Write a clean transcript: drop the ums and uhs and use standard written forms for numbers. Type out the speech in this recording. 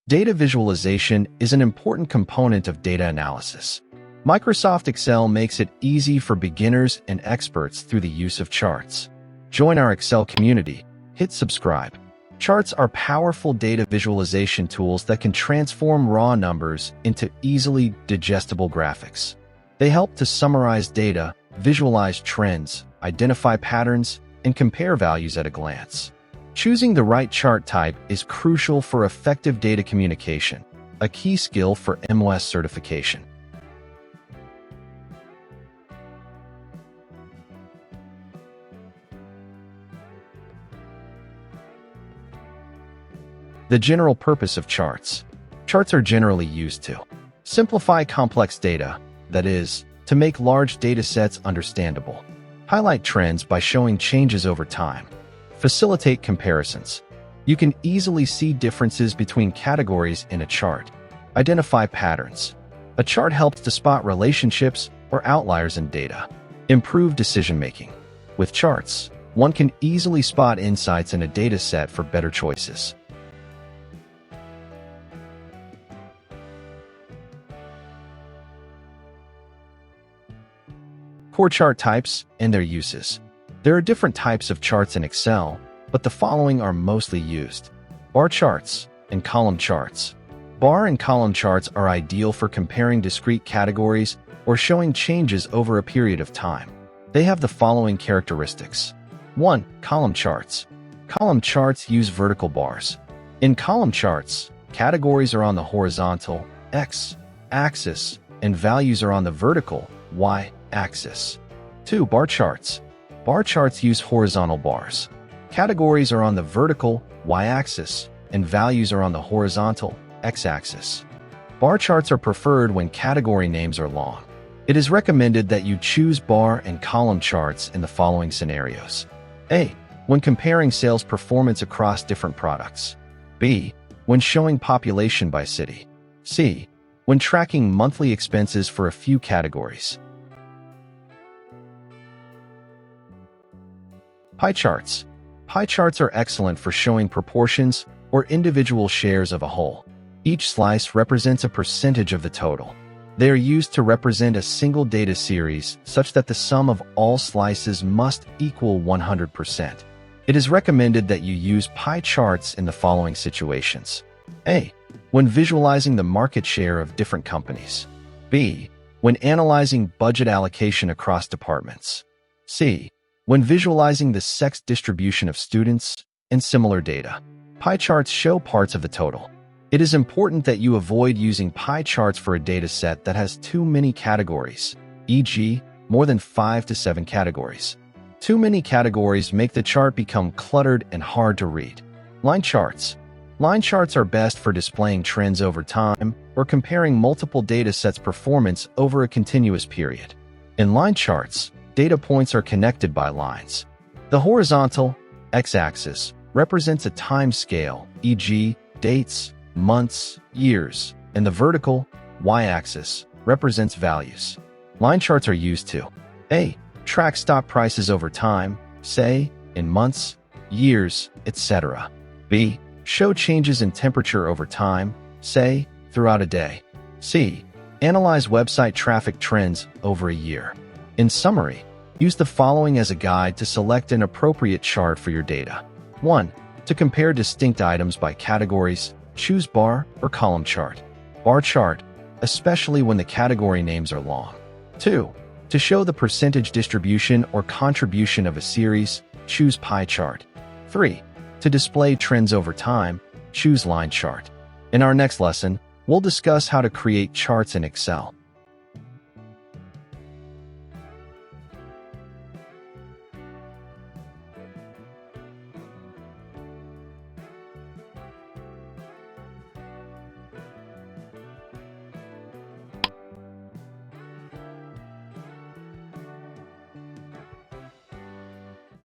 Data visualization is an important component of data analysis. Microsoft Excel makes it easy for beginners and experts through the use of charts. Join our Excel community. Hit subscribe. Charts are powerful data visualization tools that can transform raw numbers into easily digestible graphics. They help to summarize data, visualize trends, identify patterns, and compare values at a glance. Choosing the right chart type is crucial for effective data communication, a key skill for MOS certification. The general purpose of charts. Charts are generally used to simplify complex data, that is, to make large data sets understandable, highlight trends by showing changes over time, facilitate comparisons. You can easily see differences between categories in a chart, identify patterns. A chart helps to spot relationships or outliers in data, improve decision-making. With charts, one can easily spot insights in a data set for better choices. Core chart types and their uses. There are different types of charts in Excel, but the following are mostly used: bar charts and column charts. Bar and column charts are ideal for comparing discrete categories or showing changes over a period of time. They have the following characteristics. 1. Column charts. Column charts use vertical bars. In column charts, categories are on the horizontal x-axis and values are on the vertical y-axis. 2. Bar charts. Bar charts use horizontal bars. Categories are on the vertical y-axis and values are on the horizontal x-axis. Bar charts are preferred when category names are long. It is recommended that you choose bar and column charts in the following scenarios. A. When comparing sales performance across different products. B. When showing population by city. C. When tracking monthly expenses for a few categories. Pie charts. Pie charts are excellent for showing proportions or individual shares of a whole. Each slice represents a percentage of the total. They are used to represent a single data series such that the sum of all slices must equal 100%. It is recommended that you use pie charts in the following situations. A. When visualizing the market share of different companies. B. When analyzing budget allocation across departments. C. When visualizing the sex distribution of students and similar data. Pie charts show parts of the total. It is important that you avoid using pie charts for a data set that has too many categories, e.g., more than 5 to 7 categories. Too many categories make the chart become cluttered and hard to read. Line charts. Line charts are best for displaying trends over time or comparing multiple data sets' performance over a continuous period. In line charts, data points are connected by lines. The horizontal x-axis represents a time scale, e.g., dates, months, years, and the vertical y-axis represents values. Line charts are used to A. Track stock prices over time, say, in months, years, etc. B. Show changes in temperature over time, say, throughout a day. C. Analyze website traffic trends over a year. In summary, use the following as a guide to select an appropriate chart for your data. 1. To compare distinct items by categories, choose bar or column chart. Bar chart, especially when the category names are long. 2. To show the percentage distribution or contribution of a series, choose pie chart. 3. To display trends over time, choose line chart. In our next lesson, we'll discuss how to create charts in Excel.